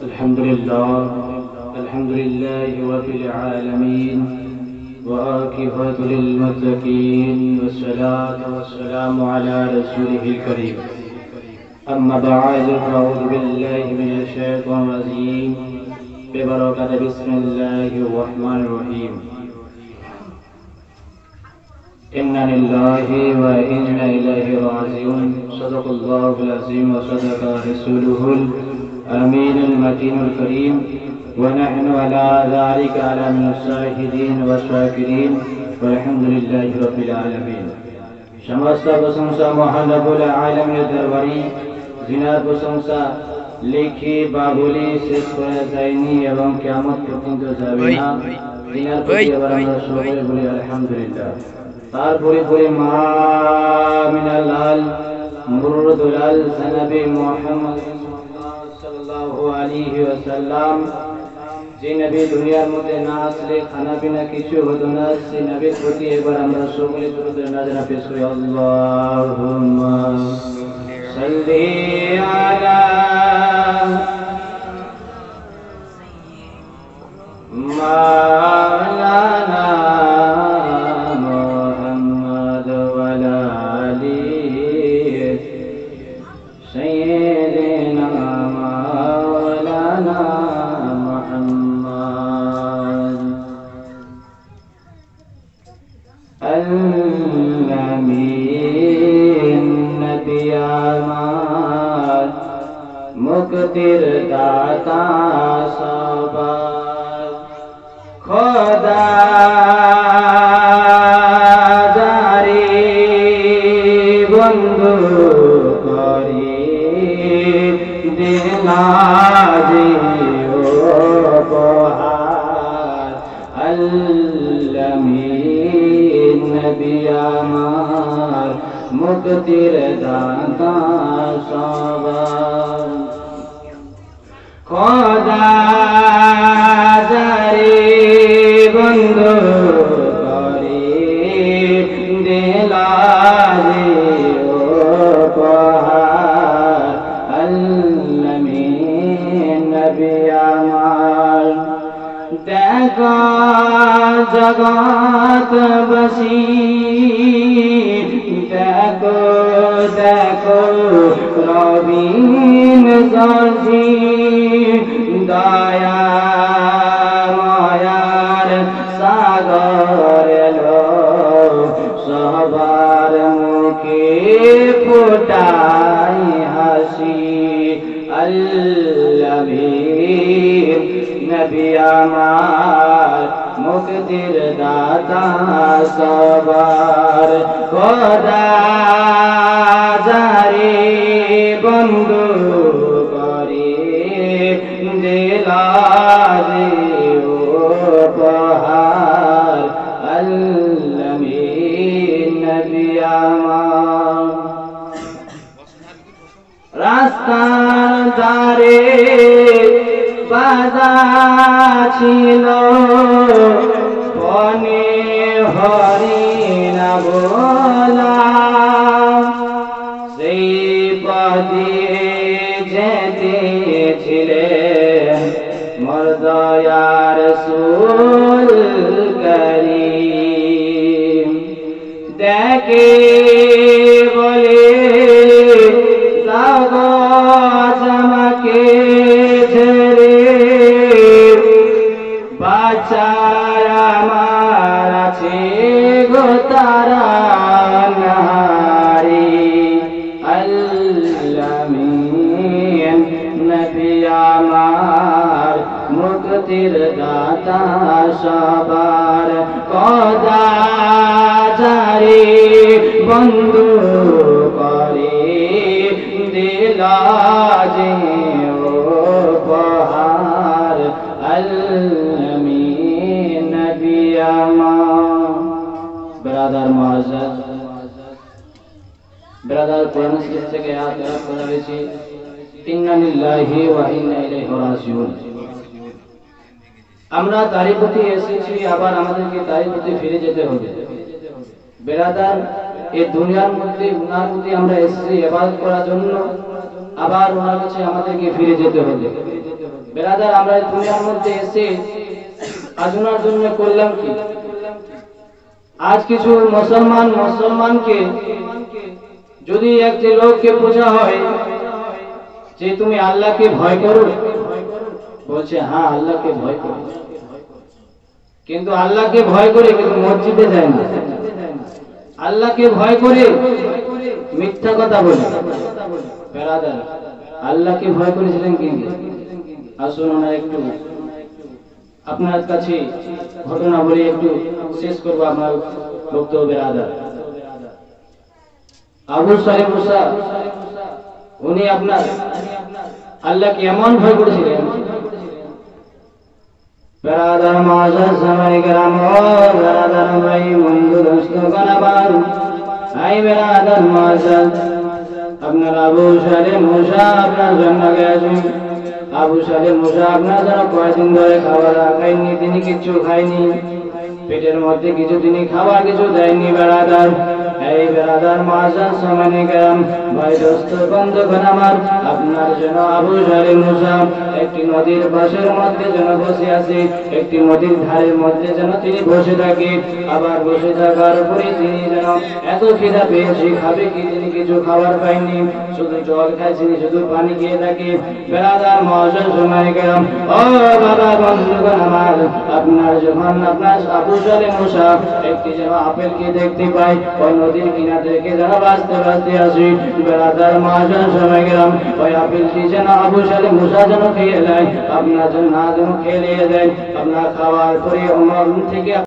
الحمد لله رب العالمين وعاقبة للمتقين والصلاة والسلام على رسوله الكريم أما بعد فأعوذ بالله من الشيطان الرجيم ببركة بسم الله الرحمن الرحيم إنا لله وإنا إليه راجعون صدق الله العظيم وصدق رسوله الأمين المتين الكريم ونحن على ذلك على من الشاهدين والشاكرين والحمد لله رب العالمين সমস্ত প্রশংসা মহান রব্বুল আলামিনের দরবারে জিনার প্রশংসা লিখি বা বলি শেষ করা যায়নি এবং কিয়ামত পর্যন্ত যাবে না জিনার প্রতি আমরা সকলে বলি আলহামদুলিল্লাহ তারপরে পরে মা মিনাল আল মুরদুল আল সানাবি মুহাম্মদ সাল্লাল্লাহু আলাইহি ওয়াসাল্লাম যে নবী দুনিয়ার মধ্যে না আসলে খানা পিনা কিছু হতো না সেই নবীর প্রতি এবার আমরা সকলে দরুদ নাযিল পেশ করি আল্লাহুম্মা সাল্লি আলা মাওলানা মুহাম্মদ ওয়া আলা আলি সাইয়্যিদিনা মাওলানা মুহাম্মদ আল-আমিন নবী আমার মুক্তির দাতা সবার খোদা জারি বন্ধু করি দিলাজি উপহার আল-আমিন নবী আমার মুক্তির দাতা সবার খোদা জারি বন্ধু করি দিলাজি উপহার আল-আমিন নবী আমার দেখো জগৎবাসী দেখো দেখো রবিন সাজি দয়া মায়ার সাগর এলো সবার মুখে ফোটাই হাসি আল-আমিন নবী আমার মুক্তির দাতা সবার খোদা জারি বন্ধু করি দিলাজি উপহার আল-আমিন নবী আমার রাস্তার ধারে বাজা ছিল বনে হরিণ বলা সেই পথে যেতেছিলেন মোর দয়ার রাসূল করিম দেখে বলে লাগো আমাকে ছেড়ে বাঁচার আমার আছে গো তারা নারী আল-আমিন নবী আমার মুক্তির দাতা সবার খোদা জারি বন্ধু করে দিলাজি উপহার আল-আমিন নবী আমার ব্রাদার মুআজ্জাজ ব্রাদার কোরআন শরীফ থেকে আয়াত তেলাওয়াত করা হয়েছে ইন্না লিল্লাহি ওয়া ইন্না ইলাইহি রাজিউন। আমরা তারই প্রতি এসেছি, আবার আমাদেরকে তারই প্রতি ফিরে যেতে হবে। ব্রাদার এই দুনিয়ার মধ্যে উনার প্রতি আমরা এসেছি ইবাদত করার জন্য, আবার ওনার কাছে আমাদেরকে ফিরে যেতে হবে। বেরাদার আমরা দুনিয়ার মধ্যে এসে আজনার জন্য করলাম কি? আজ কিছু মুসলমানকে যদি একটি লোককে বোঝা হয় যে তুমি আল্লাহকে ভয় করো, বলছে হ্যাঁ আল্লাহকে ভয় করো, কিন্তু আল্লাহকে ভয় করে কিন্তু মসজিদে যায় না, আল্লাহকে ভয় করে মিথ্যা কথা বলে। বেরাদার আল্লাহকে ভয় করেছিলেন কিন্তু আসুন আমরা একটু আপনার কাছে ঘটনা বলে একটু শেষ করবো আমার বক্তব্য। বেরাদার আবু সালেহ মুসা উনি আপনার আল্লাহকে এমন ভয় করেছিলেন। বেরাদার মাজার সময় গ্রাম বেরাদার ভাই বন্ধু দোস্ত কানাবার আই বেরাদার মাজার আপনার আবু সালেহ মুসা আপনার জন্য গেছেন। আবু সালেহ মুসা আপনার জন্য কয়েকদিন ধরে খাবার খাইনি, তিনি কিছু খাইনি, পেটের মধ্যে কিছু তিনি খাবার কিছু দেয়নি। বেরাদার এই বেরাদার মাজার সময় গ্রাম ভাই দোস্ত বন্ধুগণ আমার আপনার জন্য আবু সালেহ মুসা একটি নদীর পাশের মধ্যে যেন বসে আছে, একটি নদীর ধারের মধ্যে যেন তিনি বসে থাকে। আবার বসে থাকার পরে তিনি যেন এত খিদা পেয়েছে, খাবে কি তিনি কিছু খাবার পায়নি, শুধু জল খাইছেন, শুধু পানি খেয়ে থাকে। বেরাদার মাজার সময় গেলাম ও বাবা বন্ধুগণ আমার আপনার যখন আপনার আবু সালেহ মুসা একটি যেন আপেলকে দেখতে পাই, ওই নদীর কিনার থেকে যেন বাঁচতে বাঁচতে আসি। বেরাদার মাজার সময় গেলাম ওই আপেলটি যেন আবু সালেহ মুসা যেন খেয়ে নেয়, আপনার জন্য না যেন খেয়ে দেয়। আপনার খাওয়ার পরে অন্য থেকে